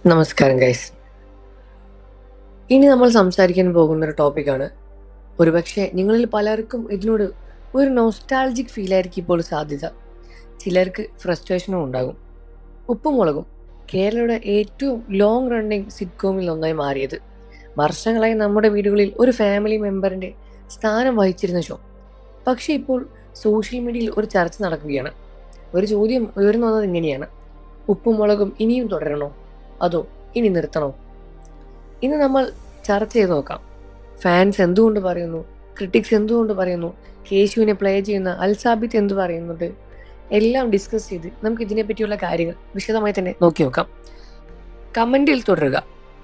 നമസ്കാരം ഗൈസ്. ഇനി നമ്മൾ സംസാരിക്കാൻ പോകുന്ന ഒരു ടോപ്പിക്കാണ്. ഒരുപക്ഷെ നിങ്ങളിൽ പലർക്കും ഇതിനോട് ഒരു നോസ്റ്റാൾജിക് ഫീലായിരിക്കും ഇപ്പോൾ സാധ്യത. ചിലർക്ക് ഫ്രസ്ട്രേഷനും ഉണ്ടാകും. ഉപ്പും മുളകും കേരളയുടെ ഏറ്റവും ലോങ് റണ്ണിങ് സിറ്റ്കോമിൽ ഒന്നായി മാറിയത്. വർഷങ്ങളായി നമ്മുടെ വീടുകളിൽ ഒരു ഫാമിലി മെമ്പറിൻ്റെ സ്ഥാനം വഹിച്ചിരുന്ന ഷോ. പക്ഷേ ഇപ്പോൾ സോഷ്യൽ മീഡിയയിൽ ഒരു ചർച്ച നടക്കുകയാണ്. ഒരു ചോദ്യം ഉയർന്നു വന്നത് ഇങ്ങനെയാണ്: ഉപ്പും മുളകും ഇനിയും തുടരണോ, അതോ ഇനി നിർത്തണോ? ഇന്ന് നമ്മൾ ചർച്ച ചെയ്ത് നോക്കാം. ഫാൻസ് എന്തുകൊണ്ട് പറയുന്നു, ക്രിട്ടിക്സ് എന്തുകൊണ്ട് പറയുന്നു, കേശുവിനെ പ്ലേ ചെയ്യുന്ന അൽസാബിത്ത് എന്ത് പറയുന്നുണ്ട്, എല്ലാം ഡിസ്കസ് ചെയ്ത് നമുക്ക് ഇതിനെപ്പറ്റിയുള്ള കാര്യങ്ങൾ വിശദമായി തന്നെ നോക്കി നോക്കാം. കമൻറ്റിൽ തുടരുക.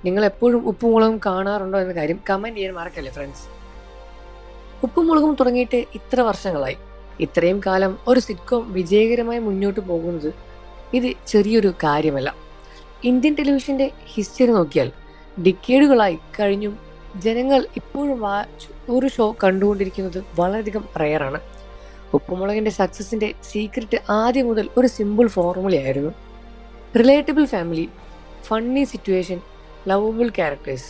നിങ്ങൾ എപ്പോഴും ഉപ്പും മുളകും കാണാറുണ്ടോ എന്ന കാര്യം കമൻറ്റ് ചെയ്യാൻ മറക്കല്ലേ ഫ്രണ്ട്സ്. ഉപ്പും മുളകും തുടങ്ങിയിട്ട് ഇത്ര വർഷങ്ങളായി. ഇത്രയും കാലം ഒരു സിറ്റ്കോം വിജയകരമായി മുന്നോട്ട് പോകുന്നത് ഇത് ചെറിയൊരു കാര്യമല്ല. ഇന്ത്യൻ ടെലിവിഷൻ്റെ ഹിസ്റ്ററി നോക്കിയാൽ ഡിക്കേഡുകളായി കഴിഞ്ഞും ജനങ്ങൾ ഇപ്പോഴും ഒരു ഷോ കണ്ടുകൊണ്ടിരിക്കുന്നത് വളരെയധികം റെയറാണ്. ഉപ്പുമുളകിൻ്റെ സക്സസിൻ്റെ സീക്രട്ട് ആദ്യം മുതൽ ഒരു സിമ്പിൾ ഫോർമുലയായിരുന്നു: relatable family, funny situation, lovable characters.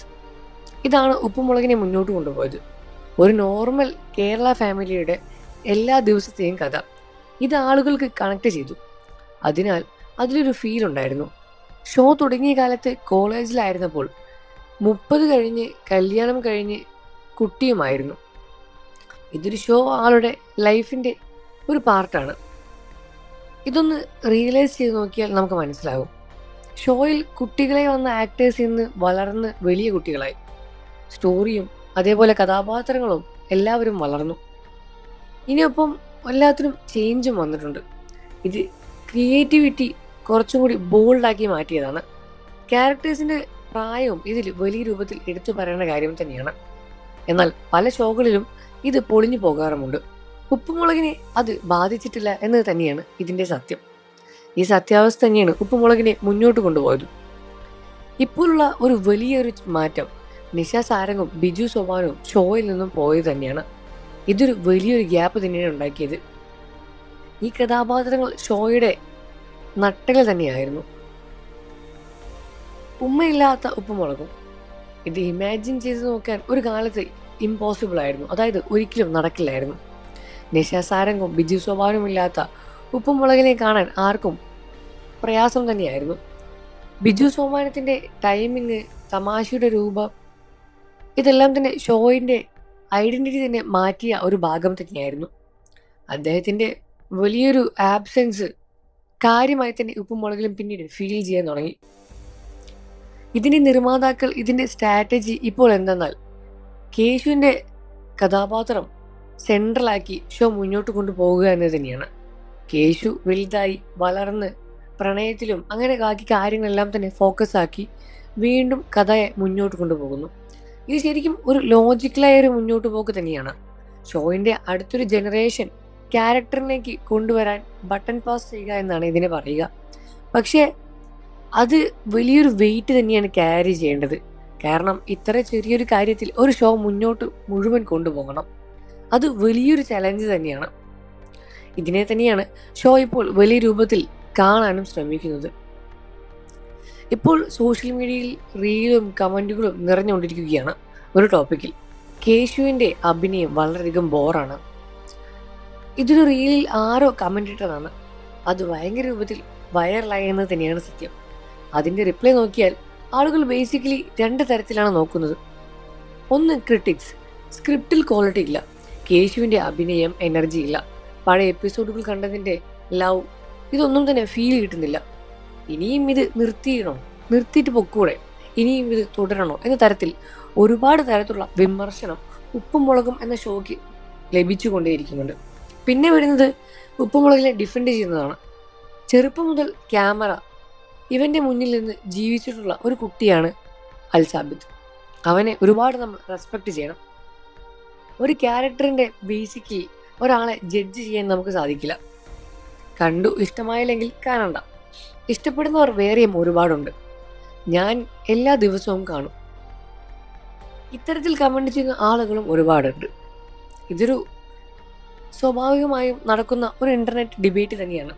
ഇതാണ് ഉപ്പുമുളകിനെ മുന്നോട്ട് കൊണ്ടുപോയത്. ഒരു നോർമൽ കേരള ഫാമിലിയുടെ എല്ലാ ദിവസത്തെയും കഥ ഇത് ആളുകൾക്ക് കണക്ട് ചെയ്തു. അതിനാൽ അതിലൊരു ഫീൽ ഉണ്ടായിരുന്നു. ഷോ തുടങ്ങിയ കാലത്ത് കോളേജിലായിരുന്നപ്പോൾ 30 കഴിഞ്ഞ് കല്യാണം കഴിഞ്ഞ് കുട്ടിയുമായിരുന്നു. ഇതൊരു ഷോ ആളുടെ ലൈഫിൻ്റെ ഒരു പാർട്ടാണ്. ഇതൊന്ന് റിയലൈസ് ചെയ്ത് നോക്കിയാൽ നമുക്ക് മനസ്സിലാകും. ഷോയിൽ കുട്ടികളെ വന്ന ആക്ടേഴ്സ് ഇന്ന് വളർന്ന് വലിയ കുട്ടികളായി. സ്റ്റോറിയും അതേപോലെ കഥാപാത്രങ്ങളും എല്ലാവരും വളർന്നു. ഇനിയൊപ്പം എല്ലാത്തിനും ചേഞ്ചും വന്നിട്ടുണ്ട്. ഇത് ക്രിയേറ്റിവിറ്റി കുറച്ചും കൂടി ബോൾഡാക്കി മാറ്റിയതാണ്. ക്യാരക്ടേഴ്സിൻ്റെ പ്രായവും ഇതിൽ വലിയ രൂപത്തിൽ എടുത്തു പറയേണ്ട കാര്യം തന്നെയാണ്. എന്നാൽ പല ഷോകളിലും ഇത് പൊളിഞ്ഞു പോകാറുമുണ്ട്. ഉപ്പുമുളകിനെ അത് ബാധിച്ചിട്ടില്ല എന്നത് തന്നെയാണ് ഇതിൻ്റെ സത്യം. ഈ സത്യാവസ്ഥ തന്നെയാണ് ഉപ്പുമുളകിനെ മുന്നോട്ട് കൊണ്ടുപോയത്. ഇപ്പോഴുള്ള ഒരു വലിയൊരു മാറ്റം നിഷ സാരംഗും ബിജു സോപാനും ഷോയിൽ നിന്നും പോയത് തന്നെയാണ്. ഇതൊരു വലിയൊരു ഗ്യാപ്പ് തന്നെയാണ് ഉണ്ടാക്കിയത്. ഈ കഥാപാത്രങ്ങൾ ഷോയുടെ നട്ടല് തന്നെയായിരുന്നു. ഉമ്മയില്ലാത്ത ഉപ്പുമുളകും ഇത് ഇമാജിൻ ചെയ്ത് നോക്കാൻ ഒരു കാലത്ത് ഇമ്പോസിബിൾ ആയിരുന്നു. അതായത് ഒരിക്കലും നടക്കില്ലായിരുന്നു. നിഷ സാരംഗും ബിജു സോപാനും ഇല്ലാത്ത ഉപ്പുമുളകിനെ കാണാൻ ആർക്കും പ്രയാസം തന്നെയായിരുന്നു. ബിജു സോമാനത്തിൻ്റെ ടൈമിങ്, തമാശയുടെ രൂപം, ഇതെല്ലാം തന്നെ ഷോയിൻ്റെ ഐഡൻറ്റിറ്റി തന്നെ മാറ്റിയ ഒരു ഭാഗം തന്നെയായിരുന്നു. അദ്ദേഹത്തിൻ്റെ വലിയൊരു ആബ്സെൻസ് കാര്യമായി തന്നെ ഉപ്പുമുളകിലും പിന്നീട് ഫീൽ ചെയ്യാൻ തുടങ്ങി. ഇതിൻ്റെ നിർമ്മാതാക്കൾ ഇതിൻ്റെ സ്ട്രാറ്റജി ഇപ്പോൾ എന്തെന്നാൽ കേശുവിൻ്റെ കഥാപാത്രം സെൻട്രലാക്കി ഷോ മുന്നോട്ട് കൊണ്ടുപോകുക എന്നത് തന്നെയാണ്. കേശു വലുതായി വളർന്ന് പ്രണയത്തിലും അങ്ങനെ ബാക്കി കാര്യങ്ങളെല്ലാം തന്നെ ഫോക്കസ് ആക്കി വീണ്ടും കഥയെ മുന്നോട്ട് കൊണ്ടുപോകുന്നു. ഇത് ശരിക്കും ഒരു ലോജിക്കലായ ഒരു മുന്നോട്ട് പോക്ക് തന്നെയാണ്. ഷോയിൻ്റെ അടുത്തൊരു ജനറേഷൻ ക്യാരക്ടറിലേക്ക് കൊണ്ടുവരാൻ ബട്ടൺ പാസ് ചെയ്യുക എന്നാണ് ഇതിനെ പറയുക. പക്ഷേ അത് വലിയൊരു വെയിറ്റ് തന്നെയാണ് ക്യാരി ചെയ്യേണ്ടത്. കാരണം ഇത്ര ചെറിയൊരു കാര്യത്തിൽ ഒരു ഷോ മുന്നോട്ട് മുഴുവൻ കൊണ്ടുപോകണം. അത് വലിയൊരു ചലഞ്ച് തന്നെയാണ്. ഇതിനെ തന്നെയാണ് ഷോ ഇപ്പോൾ വലിയ രൂപത്തിൽ കാണാനും ശ്രമിക്കുന്നത്. ഇപ്പോൾ സോഷ്യൽ മീഡിയയിൽ റീലും കമൻറ്റുകളും നിറഞ്ഞുകൊണ്ടിരിക്കുകയാണ് ഒരു ടോപ്പിക്കിൽ: കേശുവിൻ്റെ അഭിനയം വളരെയധികം ബോറാണ്. ഇതൊരു റീലിൽ ആരോ കമൻ്റ് ഇട്ടതാണ്. അത് ഭയങ്കര രൂപത്തിൽ വൈറലായി എന്ന് തന്നെയാണ് സത്യം. അതിൻ്റെ റിപ്ലൈ നോക്കിയാൽ ആളുകൾ ബേസിക്കലി 2 തരത്തിലാണ് നോക്കുന്നത്. ഒന്ന്, ക്രിട്ടിക്സ്: സ്ക്രിപ്റ്റിൽ ക്വാളിറ്റി ഇല്ല, കേശുവിൻ്റെ അഭിനയം എനർജി ഇല്ല, പഴയ എപ്പിസോഡുകൾ കണ്ടതിൻ്റെ ലവ് ഇതൊന്നും തന്നെ ഫീൽ കിട്ടുന്നില്ല, ഇനിയും ഇത് നിർത്തിയിട്ട് പൊക്കൂടെ, ഇനിയും ഇത് തുടരണോ എന്ന തരത്തിൽ ഒരുപാട് തരത്തിലുള്ള വിമർശനം ഉപ്പുമുളകും എന്ന ഷോയ്ക്ക് ലഭിച്ചുകൊണ്ടേയിരിക്കുന്നുണ്ട്. പിന്നെ വരുന്നത് ഉപ്പുമുളകിനെ ഡിഫെൻഡ് ചെയ്യുന്നതാണ്. ചെറുപ്പം മുതൽ ക്യാമറ ഇവൻ്റെ മുന്നിൽ നിന്ന് ജീവിച്ചിട്ടുള്ള ഒരു കുട്ടിയാണ് അൽസാബിത്ത്. അവനെ ഒരുപാട് നമ്മൾ റെസ്പെക്റ്റ് ചെയ്യണം. ഒരു ക്യാരക്ടറിൻ്റെ ബേസിക്കലി ഒരാളെ ജഡ്ജ് ചെയ്യാൻ നമുക്ക് സാധിക്കില്ല. കണ്ടു ഇഷ്ടമായില്ലെങ്കിൽ കാണണ്ട. ഇഷ്ടപ്പെടുന്നവർ വേറെയും ഒരുപാടുണ്ട്. ഞാൻ എല്ലാ ദിവസവും കാണും. ഇത്തരത്തിൽ കമൻറ്റ് ചെയ്യുന്ന ആളുകളും ഒരുപാടുണ്ട്. ഇതൊരു സ്വാഭാവികമായും നടക്കുന്ന ഒരു ഇൻ്റർനെറ്റ് ഡിബേറ്റ് തന്നെയാണ്.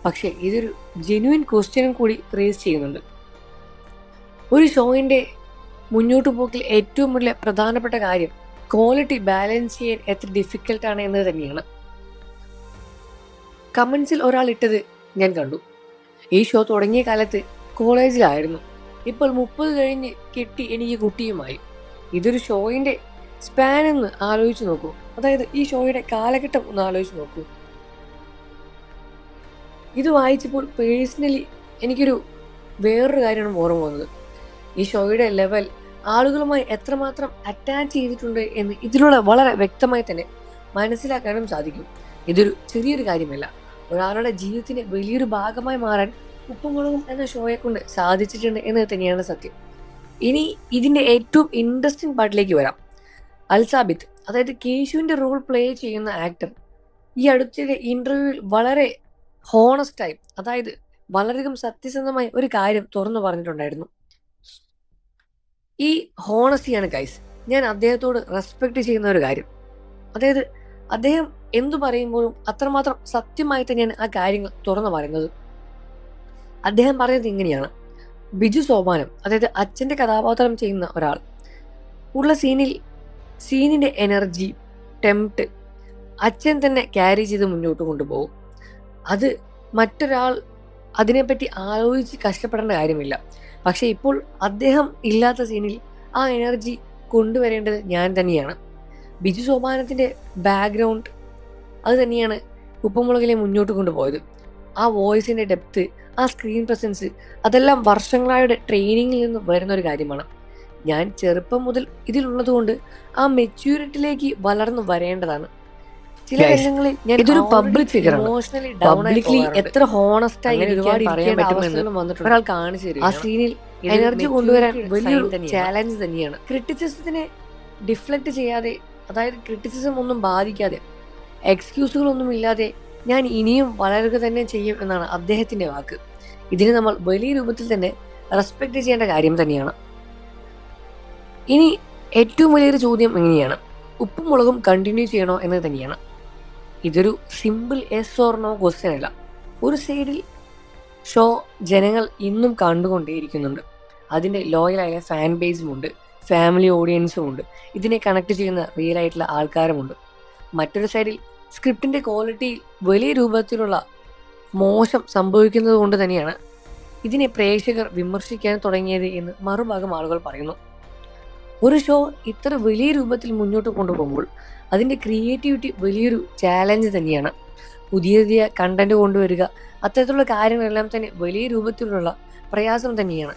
പക്ഷേ ഇതൊരു ജെന്യുവൻ ക്വസ്റ്റ്യനും കൂടി റേസ് ചെയ്യുന്നുണ്ട്. ഒരു ഷോയിൻ്റെ മുന്നോട്ട് പോക്കിൽ ഏറ്റവും വലിയ പ്രധാനപ്പെട്ട കാര്യം ക്വാളിറ്റി ബാലൻസ് ചെയ്യാൻ എത്ര ഡിഫിക്കൽട്ടാണ് എന്നത് തന്നെയാണ്. കമൻസിൽ ഒരാൾ ഇട്ടത് ഞാൻ കണ്ടു. ഈ ഷോ തുടങ്ങിയ കാലത്ത് കോളേജിലായിരുന്നു. ഇപ്പോൾ 30 കഴിഞ്ഞ് കെട്ടി എനിക്ക് കുട്ടിയുമായി. ഇതൊരു ഷോയിൻ്റെ സ്പാൻ ഒന്ന് ആലോചിച്ച് നോക്കൂ. അതായത് ഈ ഷോയുടെ കാലഘട്ടം ഒന്ന് ആലോചിച്ച് നോക്കൂ. ഇത് വായിച്ചപ്പോൾ പേഴ്സണലി എനിക്കൊരു വേറൊരു കാര്യമാണ് ഓർമ്മ വന്നത്. ഈ ഷോയുടെ ലെവൽ ആളുകളുമായി എത്രമാത്രം അറ്റാച്ച് ചെയ്തിട്ടുണ്ട് എന്ന് ഇതിലൂടെ വളരെ വ്യക്തമായി തന്നെ മനസ്സിലാക്കാനും സാധിക്കും. ഇതൊരു ചെറിയൊരു കാര്യമല്ല. ഒരാളുടെ ജീവിതത്തിന് വലിയൊരു ഭാഗമായി മാറാൻ ഉപ്പുമുളകും എന്ന ഷോയെ കൊണ്ട് സാധിച്ചിട്ടുണ്ട് എന്നത് തന്നെയാണ് സത്യം. ഇനി ഇതിൻ്റെ ഏറ്റവും ഇൻട്രസ്റ്റിംഗ് പാർട്ടിലേക്ക് വരാം. അൽസാബിത്ത്, അതായത് കേശുവിൻ്റെ റോൾ പ്ലേ ചെയ്യുന്ന ആക്ടർ, ഈ അടുത്തിടെ ഇൻ്റർവ്യൂവിൽ വളരെ ഹോണസ്റ്റായി, അതായത് വളരെയധികം സത്യസന്ധമായി ഒരു കാര്യം തുറന്നു പറഞ്ഞിട്ടുണ്ടായിരുന്നു. ഈ ഹോണസ്റ്റിയാണ് ഗൈസ് ഞാൻ അദ്ദേഹത്തോട് റെസ്പെക്റ്റ് ചെയ്യുന്ന ഒരു കാര്യം. അതായത് അദ്ദേഹം എന്തു പറയുമ്പോഴും അത്രമാത്രം സത്യമായി തന്നെയാണ് ആ കാര്യങ്ങൾ തുറന്നു പറയുന്നത്. അദ്ദേഹം പറയുന്നത് ഇങ്ങനെയാണ്: ബിജു സോപാനം, അതായത് അച്ഛൻ്റെ കഥാപാത്രം ചെയ്യുന്ന ഒരാൾ ഉള്ള സീനിൻ്റെ എനർജി, ടെംപ്റ്റ് അച്ഛൻ തന്നെ ക്യാരി ചെയ്ത് മുന്നോട്ട് കൊണ്ടുപോകും. അത് മറ്റൊരാൾ അതിനെപ്പറ്റി ആലോചിച്ച് കഷ്ടപ്പെടേണ്ട കാര്യമില്ല. പക്ഷെ ഇപ്പോൾ അദ്ദേഹം ഇല്ലാത്ത സീനിൽ ആ എനർജി കൊണ്ടുവരേണ്ടത് ഞാൻ തന്നെയാണ്. ബിജു സോപാനത്തിൻ്റെ ബാക്ക്ഗ്രൗണ്ട് അത് തന്നെയാണ് ഉപ്പുമുളകിലെ മുന്നോട്ട് കൊണ്ടുപോയത്. ആ വോയിസിൻ്റെ ഡെപ്ത്, ആ സ്ക്രീൻ പ്രസൻസ്, അതെല്ലാം വർഷങ്ങളായുടെ ട്രെയിനിങ്ങിൽ നിന്ന് വരുന്ന ഒരു കാര്യമാണ്. ഞാൻ ചെറുപ്പം മുതൽ ഇതിലുള്ളതുകൊണ്ട് ആ മെച്യൂരിറ്റിയിലേക്ക് വളർന്നു വരേണ്ടതാണ്. ചില രംഗങ്ങളിൽ ഞാൻ ഇതൊരു പബ്ലിക് ഫിഗറാണ്. ഇമോഷണലി പബ്ലിക്ലി എത്ര ഹോണസ്റ്റായി ഒരുപാട് പറയാൻ പറ്റുമെന്ന് ഒരാൾ കാണിച്ചു തരും. ആ സീനിൽ എനർജി കൊണ്ടുവരാൻ വലിയൊരു ചാലഞ്ച് തന്നെയാണ്. ക്രിറ്റിസിസത്തിനെ ഡിഫ്ലക്റ്റ് ചെയ്യാതെ, അതായത് ക്രിറ്റിസിസം ഒന്നും ബാധിക്കാതെ, എക്സ്ക്യൂസുകളൊന്നും ഇല്ലാതെ ഞാൻ ഇനിയും വളരുക തന്നെ ചെയ്യും എന്നാണ് അദ്ദേഹത്തിൻ്റെ വാക്ക്. ഇതിന് നമ്മൾ വലിയ രൂപത്തിൽ തന്നെ റെസ്പെക്റ്റ് ചെയ്യേണ്ട കാര്യം തന്നെയാണ്. ഇനി ഏറ്റവും വലിയൊരു ചോദ്യം എങ്ങനെയാണ്, ഉപ്പും മുളകും കണ്ടിന്യൂ ചെയ്യണോ എന്ന് തന്നെയാണ്. ഇതൊരു simple yes or no question അല്ല. ഒരു സൈഡിൽ ഷോ ജനങ്ങൾ ഇന്നും കണ്ടുകൊണ്ടേയിരിക്കുന്നുണ്ട്. അതിൻ്റെ ലോയലായ ഫാൻ ബേസുമുണ്ട്, ഫാമിലി ഓഡിയൻസും ഉണ്ട്, ഇതിനെ കണക്ട് ചെയ്യുന്ന റിയൽ ആയിട്ടുള്ള ആൾക്കാരുമുണ്ട്. മറ്റൊരു സൈഡിൽ സ്ക്രിപ്റ്റിൻ്റെ ക്വാളിറ്റി വലിയ രൂപത്തിലുള്ള മോശം സംഭവിക്കുന്നത് കൊണ്ട് തന്നെയാണ് ഇതിനെ പ്രേക്ഷകർ വിമർശിക്കാൻ തുടങ്ങിയത് എന്ന് മറുഭാഗം ആളുകൾ പറയുന്നു. ഒരു ഷോ ഇത്ര വലിയ രൂപത്തിൽ മുന്നോട്ട് കൊണ്ടുപോകുമ്പോൾ അതിൻ്റെ ക്രിയേറ്റിവിറ്റി വലിയൊരു ചാലഞ്ച് തന്നെയാണ്. പുതിയ കണ്ടന്റ് കൊണ്ടുവരിക, അത്തരത്തിലുള്ള കാര്യങ്ങളെല്ലാം തന്നെ വലിയ രൂപത്തിലുള്ള പ്രയാസം തന്നെയാണ്.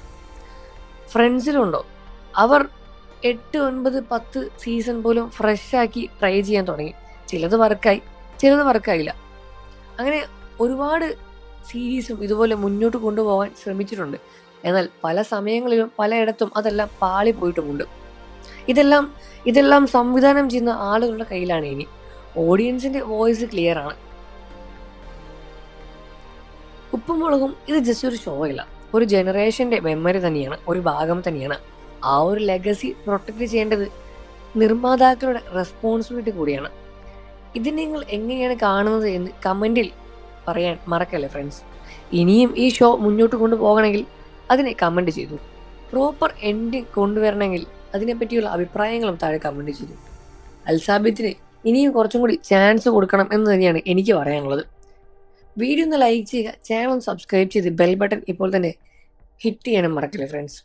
ഫ്രണ്ട്സിലുണ്ടോ, അവർ 8, 9, 10 സീസൺ പോലും ഫ്രഷാക്കി ട്രൈ ചെയ്യാൻ തുടങ്ങി. ചിലത് വർക്കായി, ചിലത് വർക്കായില്ല. അങ്ങനെ ഒരുപാട് സീരീസും ഇതുപോലെ മുന്നോട്ട് കൊണ്ടുപോകാൻ ശ്രമിച്ചിട്ടുണ്ട്. എന്നാൽ പല സമയങ്ങളിലും പലയിടത്തും അതെല്ലാം പാളിപ്പോയിട്ടുമുണ്ട്. ഇതെല്ലാം സംവിധാനം ചെയ്യുന്ന ആളുകളുടെ കയ്യിലാണ്. ഇനി ഓഡിയൻസിന്റെ വോയിസ് ക്ലിയർ ആണ്. ഉപ്പും മുളകും ഇത് ജസ്റ്റ് ഒരു ഷോ അല്ല, ഒരു ജനറേഷന്റെ മെമ്മറി തന്നെയാണ്, ഒരു ഭാഗം തന്നെയാണ്. ആ ഒരു ലെഗസി പ്രൊട്ടക്ട് ചെയ്യേണ്ടത് നിർമ്മാതാക്കളുടെ റെസ്പോൺസിബിലിറ്റി കൂടിയാണ്. ഇത് നിങ്ങൾ എങ്ങനെയാണ് കാണുന്നത് എന്ന് കമൻറ്റിൽ പറയാൻ മറക്കല്ലേ ഫ്രണ്ട്സ്. ഇനിയും ഈ ഷോ മുന്നോട്ട് കൊണ്ടുപോകണമെങ്കിൽ അതിനെ കമൻറ്റ് ചെയ്തു. പ്രോപ്പർ എൻഡിങ് കൊണ്ടുവരണമെങ്കിൽ അതിനെപ്പറ്റിയുള്ള അഭിപ്രായങ്ങളും താഴെ കമൻറ്റ് ചെയ്തു. അൽസാബിത്തിന് ഇനിയും കുറച്ചും കൂടി ചാൻസ് കൊടുക്കണം എന്ന് തന്നെയാണ് എനിക്ക് പറയാനുള്ളത്. വീഡിയോ ഒന്ന് ലൈക്ക് ചെയ്യുക, ചാനൽ ഒന്ന് സബ്സ്ക്രൈബ് ചെയ്ത് ബെൽ ബട്ടൺ ഇപ്പോൾ തന്നെ ഹിറ്റ് ചെയ്യാനും മറക്കല്ലേ ഫ്രണ്ട്സ്.